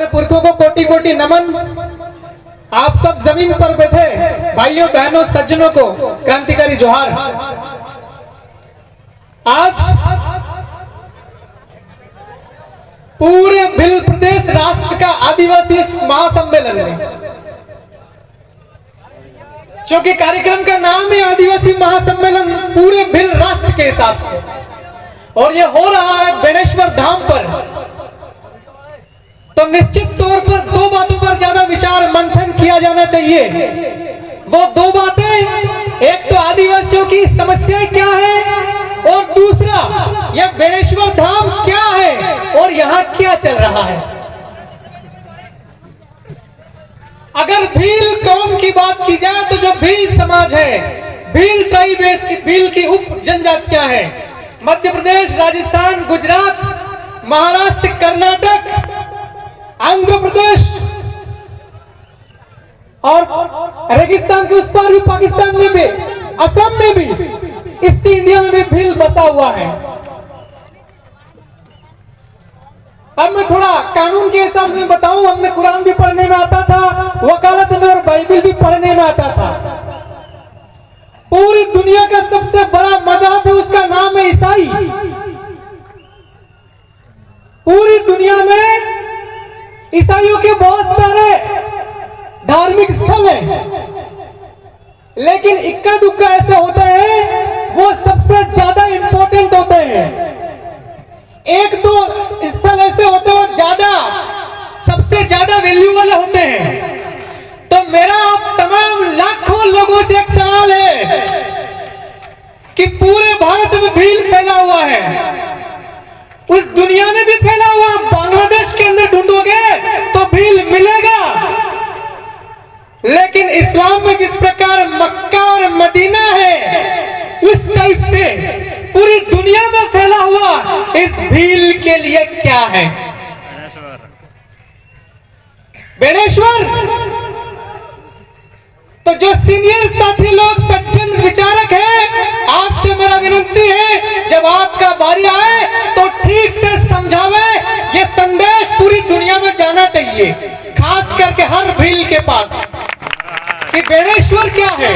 पुरखों को कोटि कोटि नमन। आप सब जमीन पर बैठे भाइयों बहनों सज्जनों को क्रांतिकारी जोहार। आज पूरे भिल प्रदेश राष्ट्र का आदिवासी महासम्मेलन में, क्योंकि कार्यक्रम का नाम है आदिवासी महासम्मेलन पूरे भिल राष्ट्र के हिसाब से, और ये हो रहा है बेणेश्वर धाम पर। तो निश्चित तौर पर दो बातों पर ज्यादा विचार मंथन किया जाना चाहिए। वो दो बातें, एक तो आदिवासियों की समस्याएं क्या है, और दूसरा यह बेणेश्वर धाम क्या है और यहाँ क्या चल रहा है। अगर भील कौम की बात की जाए तो जो भील समाज है, भील ट्राइब्स की, भील की उप जनजातियां हैं, मध्य प्रदेश, राजस्थान, गुजरात, महाराष्ट्र, कर्नाटक, आंध्र प्रदेश और रेगिस्तान के उस पार भी पाकिस्तान में भी, असम में भी, ईस्ट इंडिया में भी भील बसा हुआ है। अब मैं थोड़ा कानून के हिसाब से बताऊं, हमने कुरान भी पढ़ने में आता था, वकालत में और बाइबल भी पढ़ने में आता था। पूरी दुनिया का सबसे बड़ा मजहब है, उसका नाम है ईसाई। पूरी दुनिया में ईसाइयों के बहुत सारे धार्मिक स्थल हैं, लेकिन इक्का दुक्का ऐसे होते हैं वो सबसे ज्यादा इंपॉर्टेंट होते हैं। एक दो स्थल ऐसे होते हैं वो ज्यादा, सबसे ज्यादा वैल्यूएबल होते हैं। तो मेरा आप तमाम लाखों लोगों से एक सवाल है कि पूरे भारत में भील फैला हुआ है, उस दुनिया में भी फैला हुआ, बांग्लादेश के अंदर ढूंढोगे तो भील मिलेगा। लेकिन इस्लाम में जिस प्रकार मक्का और मदीना है, उस टाइप से पूरी दुनिया में फैला हुआ इस भील के लिए क्या है? बेणेश्वर। तो जो सीनियर साथी लोग, सज्जन विचारक हैं, आपसे मेरा विनती है, जब आपका बारी आए तो ठीक से समझावे। ये संदेश पूरी दुनिया में जाना चाहिए, खास करके हर भील के पास, कि बेणेश्वर क्या है।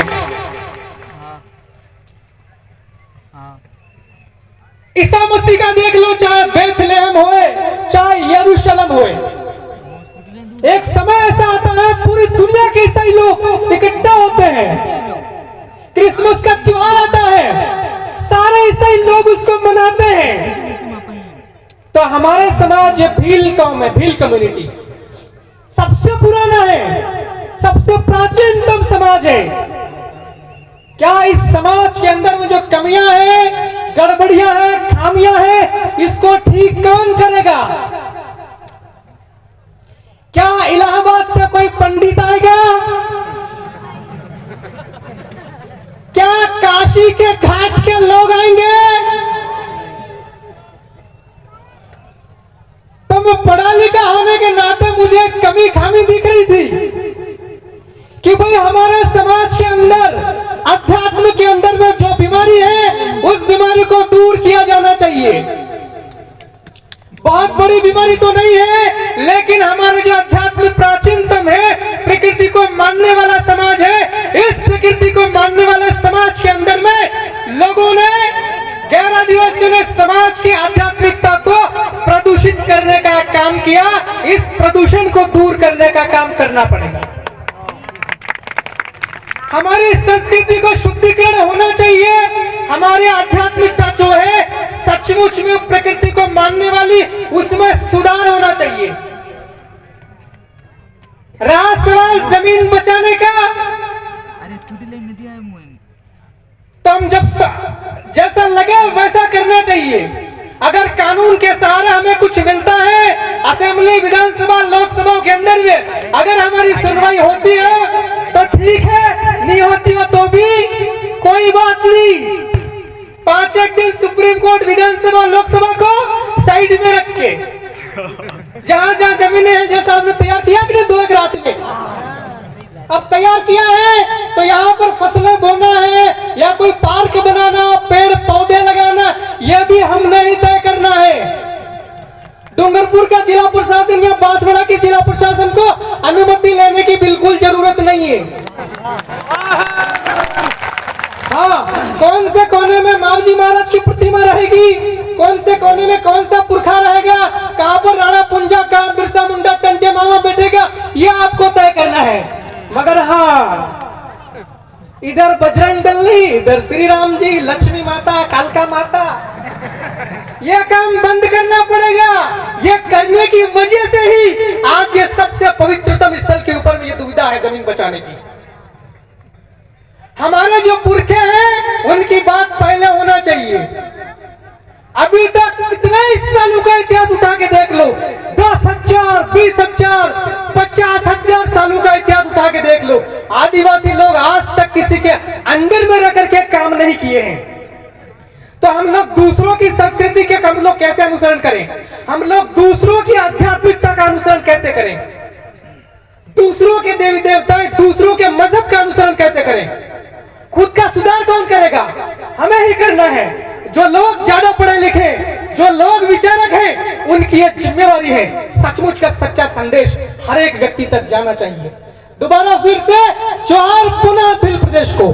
ईसा मसीह का देख लो, चाहे बेथलेहम होए, चाहे यरूशलेम होए, एक समय ऐसा आता है पूरी दुनिया के ईसाई लोग इकट्ठा होते हैं। क्रिसमस का त्योहार आता है, सारे ईसाई लोग उसको मनाते हैं। तो हमारे समाज ये भील कौम है, भील कम्युनिटी सबसे पुराना है, सबसे प्राचीनतम समाज है। क्या इस समाज के अंदर में जो कमियां हैं, गड़बड़ियां हैं, खामियां हैं, इसको ठीक कौन करेगा? क्या इलाहाबाद से कोई पंडित आएगा? क्या काशी के घाट के लोग आएंगे? तो मैं पढ़ा लिखा होने के नाते मुझे कमी खामी दिख रही थी कि भाई हमारे समाज के अंदर, अध्यात्म के अंदर में जो बीमारी है, उस बीमारी को दूर किया जाना चाहिए। बहुत बड़ी बीमारी तो नहीं है, लेकिन हमारे जो अध्यात्म प्राचीनतम है, प्रकृति को मानने वाला समाज है, इस प्रकृति को मानने वाले समाज के अंदर में लोगों ने, गैर आदिवासियों ने समाज की आध्यात्मिकता को प्रदूषित करने का काम किया। इस प्रदूषण को दूर करने का काम करना पड़ेगा। हमारी संस्कृति को शुद्धिकरण होना चाहिए। हमारी आध्यात्मिकता जो है सचमुच में प्रकृति को मानने वाली, उसमें सुधार होना चाहिए। रहा सवाल जमीन बचाने का, तो हम जैसा लगे वैसा करना चाहिए। अगर कानून के सहारे हमें कुछ मिलता है, असेंबली, विधानसभा, लोकसभा के अंदर में अगर हमारी सुनवाई होती है तो ठीक है, नहीं होती हो तो भी कोई बात नहीं। 5 दिन सुप्रीम कोर्ट, विधानसभा, लोकसभा को साइड में रख के, जहां जहां जमीनें हैं, जैसा आपने तैयार किया कि नहीं 2 एक रात में, अब तैयार किया है तो यहाँ पर फसलें बोना है या कोई पार्क बनाना, पेड़ पौधे लगाना, यह भी हमने ही तय करना है। डूंगरपुर का जिला प्रशासन या बांसवाड़ा की जिला की बिल्कुल जरूरत नहीं है। हाँ, कौन से कोने में मावजी महाराज की प्रतिमा रहेगी, कौन से कोने में कौन सा पुरखा रहेगा, कहां पर राणा पुंजा, कहां बिरसा मुंडा टंटे मामा बैठेगा, ये आपको तय करना है। मगर हाँ, इधर बजरंग बली, इधर श्री राम जी, लक्ष्मी माता, कालका माता, ये काम बंद करना पड़ेगा। ये करने की वजह से ही आज ये सबसे पवित्रतम स्थल के ऊपर में ये दुविधा है जमीन बचाने की। हमारे जो पुरखे हैं उनकी बात पहले होना चाहिए। अभी तक कितने सालों का इतिहास उठा के देख लो, 10,000, 20,000, 50,000 सालों का इतिहास उठा के देख लो, आदिवासी लोग आज तक किसी के अंडर में रह करके काम नहीं किए हैं। तो हम लोग दूसरों की संस्कृति के हम लोग कैसे अनुसरण करें, हम लोग दूसरों की आध्यात्मिकता का अनुसरण कैसे करें, दूसरों के देवी देवताएं, दूसरों के मजहब का अनुसरण कैसे करें। खुद का सुधार कौन करेगा, हमें ही करना है। जो लोग ज्यादा पढ़े लिखे, जो लोग विचारक हैं, उनकी यह जिम्मेवारी है। सचमुच का सच्चा संदेश हर एक व्यक्ति तक जाना चाहिए। दोबारा फिर से जोहार पुनः भील प्रदेश को।